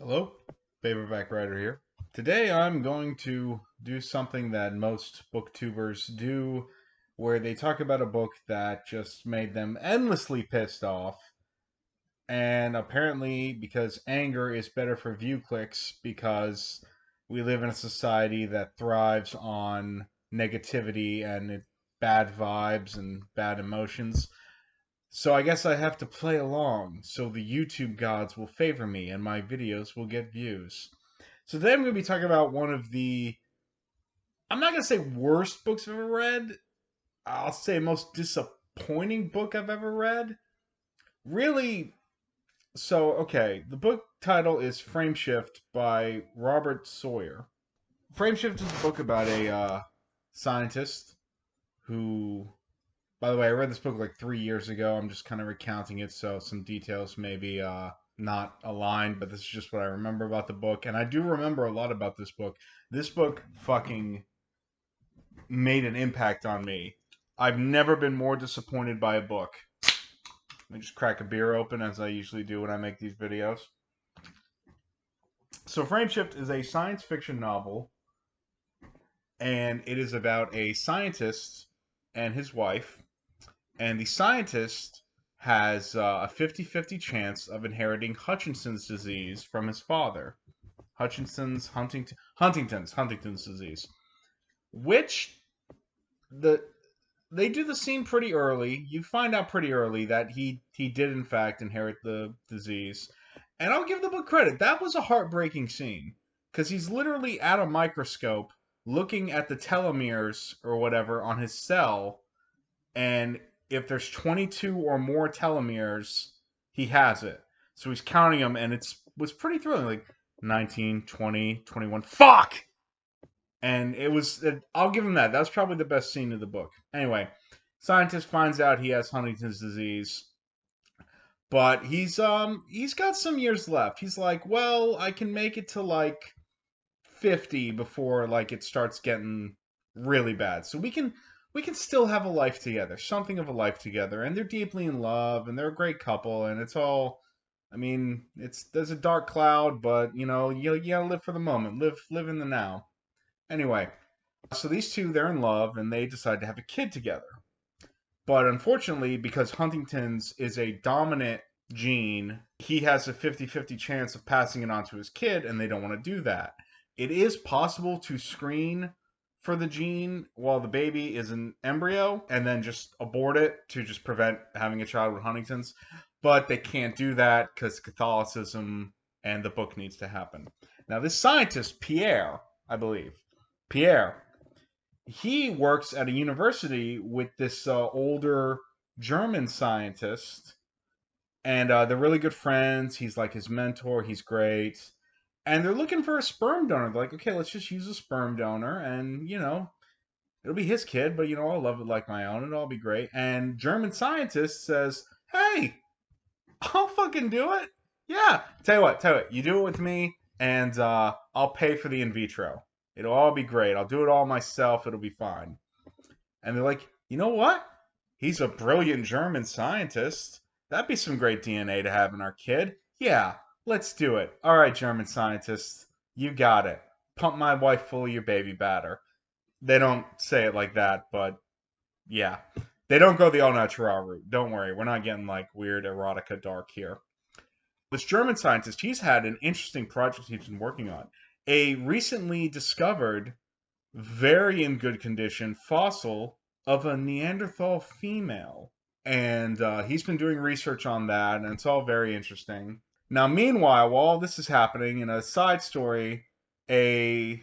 Hello, Paperback Writer here. Today I'm going to do something that most booktubers do, where they talk about a book that just made them endlessly pissed off, and apparently because anger is better for view clicks because we live in a society that thrives on negativity and bad vibes and bad emotions. So I guess I have to play along so the YouTube gods will favor me and my videos will get views. So today I'm going to be talking about one of the, I'm not going to say worst books I've ever read. I'll say most disappointing book I've ever read. Really, okay, the book title is Frameshift by Robert Sawyer. Frameshift is a book about a scientist who, by the way, I read this book like 3 years ago. I'm just kind of recounting it, so some details maybe not aligned, but this is just what I remember about the book. And I do remember a lot about this book. This book fucking made an impact on me. I've never been more disappointed by a book. Let me just crack a beer open as I usually do when I make these videos. So, Frameshift is a science fiction novel, and it is about a scientist and his wife. And the scientist has a 50-50 chance of inheriting Hutchinson's disease from his father. Huntington's disease, which the they do the scene pretty early. You find out pretty early that he did in fact inherit the disease. And I'll give the book credit. That was a heartbreaking scene because he's literally at a microscope looking at the telomeres or whatever on his cell, and if there's 22 or more telomeres, he has it. So he's counting them, and it was pretty thrilling. Like 19, 20, 21. Fuck! And it was, I'll give him that. That was probably the best scene of the book. Anyway, scientist finds out he has Huntington's disease, but he's got some years left. He's like, well, I can make it to like 50 before like it starts getting really bad. So we can still have a life together, something of a life together, and they're deeply in love and they're a great couple and it's all, I mean, it's there's a dark cloud, but you gotta live for the moment. Live in the now. Anyway, so these two they're in love and they decide to have a kid together. But unfortunately, because Huntington's is a dominant gene, he has a 50-50 chance of passing it on to his kid, and they don't want to do that. It is possible to screen for the gene while the baby is an embryo and then just abort it to just prevent having a child with Huntington's. But they can't do that because Catholicism and the book needs to happen. Now, this scientist, Pierre, I believe, Pierre, he works at a university with this older German scientist, and they're really good friends. He's like his mentor. He's great, and they're looking for a sperm donor. They're like, okay, let's just use a sperm donor, and it'll be his kid, but I'll love it like my own. It'll all be great. And German scientist says, hey, I'll fucking do it. Yeah, tell you what, you do it with me, and I'll pay for the in vitro. It'll all be great. I'll do it all myself. It'll be fine. And they're like, you know what? He's a brilliant German scientist. That'd be some great DNA to have in our kid. Yeah, let's do it. All right, German scientist, you got it. Pump my wife full of your baby batter. They don't say it like that, but yeah. They don't go the all natural route. Don't worry, we're not getting like weird erotica dark here. This German scientist, he's had an interesting project he's been working on. A recently discovered, very in good condition fossil of a Neanderthal female. And he's been doing research on that, and it's all very interesting. Now, meanwhile, while all this is happening, in a side story, a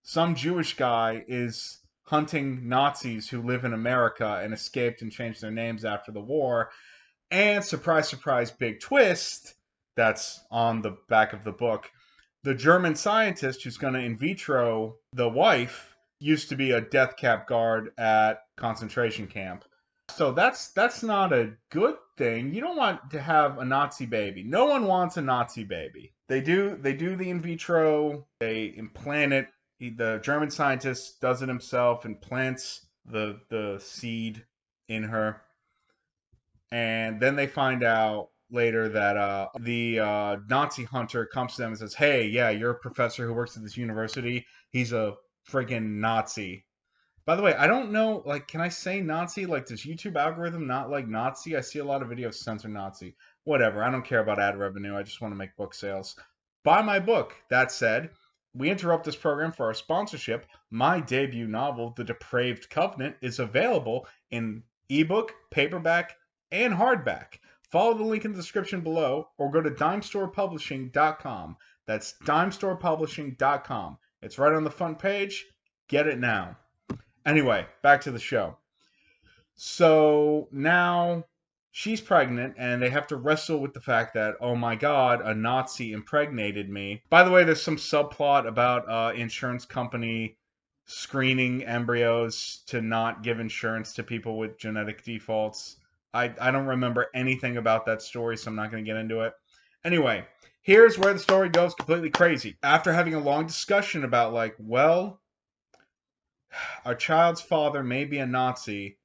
some Jewish guy is hunting Nazis who live in America and escaped and changed their names after the war. And surprise, surprise, big twist that's on the back of the book. The German scientist who's going to in vitro the wife used to be a death cab guard at concentration camp. So that's not a good thing. You don't want to have a Nazi baby. No one wants a Nazi baby. They do the in vitro. They implant it. The German scientist does it himself, implants the seed in her, and then they find out. later that the Nazi hunter comes to them and says, "Hey, yeah, you're a professor who works at this university. He's a friggin' Nazi." By the way, I don't know, like, can I say Nazi? Like, does YouTube algorithm not like Nazi? I see a lot of videos censor Nazi. Whatever, I don't care about ad revenue. I just want to make book sales. Buy my book. That said, we interrupt this program for our sponsorship. My debut novel, The Depraved Covenant, is available in ebook, paperback, and hardback. Follow the link in the description below or go to dimestorepublishing.com. That's dimestorepublishing.com. It's right on the front page. Get it now. Anyway, back to the show. So now she's pregnant, and they have to wrestle with the fact that, oh my god, a Nazi impregnated me. By the way, there's some subplot about insurance company screening embryos to not give insurance to people with genetic defaults. I don't remember anything about that story, so I'm not going to get into it. Anyway, here's where the story goes completely crazy. After having a long discussion about, like, well, our child's father may be a Nazi,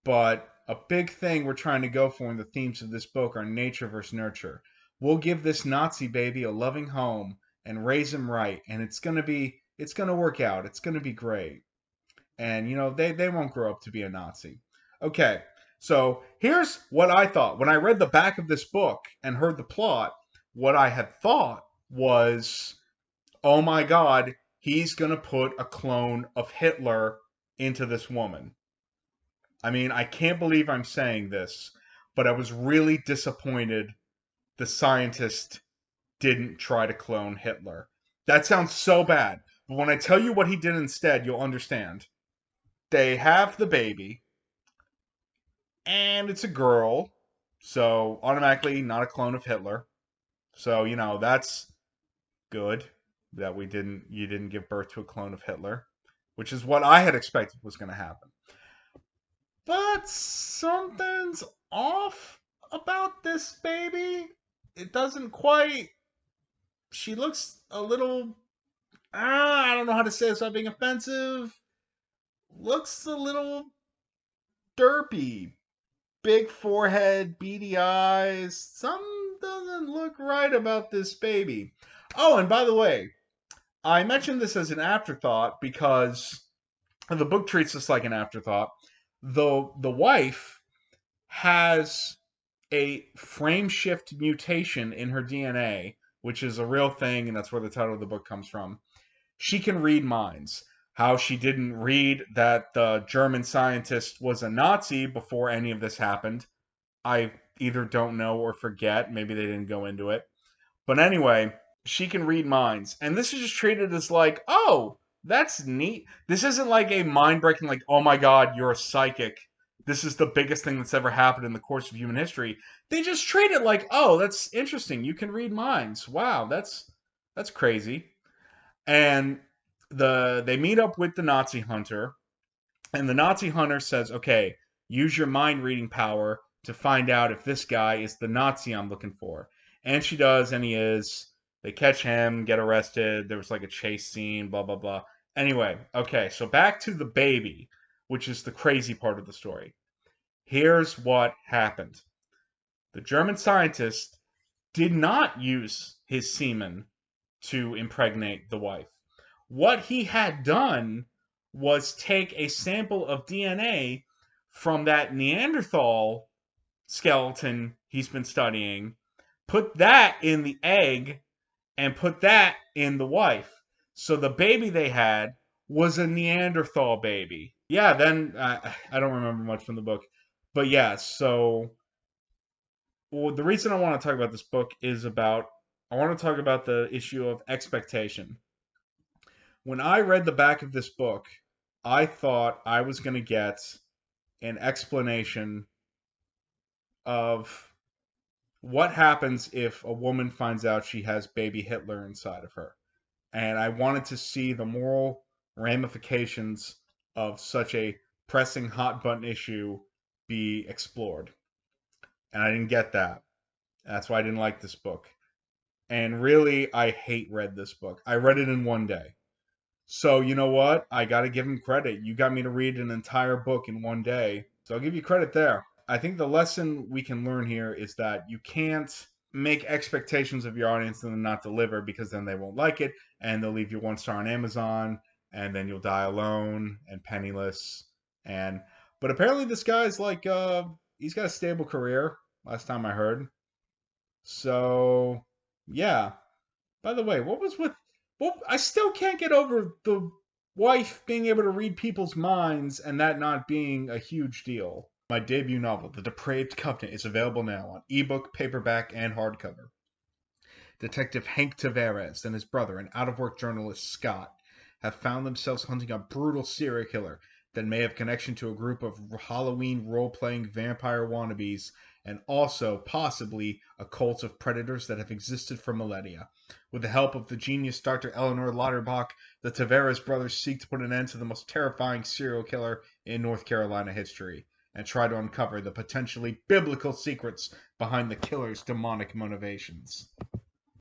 but a big thing we're trying to go for in the themes of this book are nature versus nurture. We'll give this Nazi baby a loving home and raise him right, and it's gonna work out. It's gonna be great. And they won't grow up to be a Nazi. Okay, so here's what I thought. When I read the back of this book and heard the plot, what I had thought was, oh my god, he's gonna put a clone of Hitler into this woman. I mean, I can't believe I'm saying this, but I was really disappointed the scientist didn't try to clone Hitler. That sounds so bad, but when I tell you what he did instead, you'll understand. They have the baby, and it's a girl, so automatically not a clone of Hitler. So, that's good that you didn't give birth to a clone of Hitler, which is what I had expected was going to happen. But something's off about this baby. It doesn't quite. She looks a little. I don't know how to say this without being offensive. Looks a little derpy. Big forehead, beady eyes. Something doesn't look right about this baby. Oh, and by the way, I mentioned this as an afterthought because the book treats this like an afterthought. The wife has a frameshift mutation in her DNA, which is a real thing, and that's where the title of the book comes from. She can read minds. How she didn't read that the German scientist was a Nazi before any of this happened, I either don't know or forget. Maybe they didn't go into it. But anyway, she can read minds. And this is just treated as like, oh, that's neat. This isn't like a mind breaking, like, oh my god, you're a psychic. This is the biggest thing that's ever happened in the course of human history. They just treat it like, oh, that's interesting. You can read minds. Wow, that's crazy. And they meet up with the Nazi hunter, and the Nazi hunter says, okay, use your mind reading power to find out if this guy is the Nazi I'm looking for. And she does, and he is. They catch him, get arrested. There was like a chase scene, blah, blah, blah. Anyway, okay, so back to the baby, which is the crazy part of the story. Here's what happened. The German scientist did not use his semen to impregnate the wife. What he had done was take a sample of DNA from that Neanderthal skeleton he's been studying, put that in the egg, and put that in the wife. So the baby they had was a Neanderthal baby. Yeah, then I don't remember much from the book. But yeah, so the reason I want to talk about this book is I want to talk about the issue of expectation. When I read the back of this book, I thought I was going to get an explanation of what happens if a woman finds out she has baby Hitler inside of her. And I wanted to see the moral ramifications of such a pressing hot button issue be explored. And I didn't get that. That's why I didn't like this book. And really, I hate read this book. I read it in one day. So you know what? I got to give him credit. You got me to read an entire book in one day. So I'll give you credit there. I think the lesson we can learn here is that you can't make expectations of your audience and then not deliver, because then they won't like it and they'll leave you 1 star on Amazon, and then you'll die alone and penniless. And but apparently this guy's like he's got a stable career last time I heard. So yeah. By the way, what was with well, I still can't get over the wife being able to read people's minds and that not being a huge deal. My debut novel, The Depraved Covenant, is available now on ebook, paperback, and hardcover. Detective Hank Tavares and his brother, an out of work journalist Scott, have found themselves hunting a brutal serial killer that may have connection to a group of Halloween role playing vampire wannabes, and also possibly a cult of predators that have existed for millennia. With the help of the genius Dr. Eleanor Lauterbach, the Tavares brothers seek to put an end to the most terrifying serial killer in North Carolina history and try to uncover the potentially biblical secrets behind the killer's demonic motivations.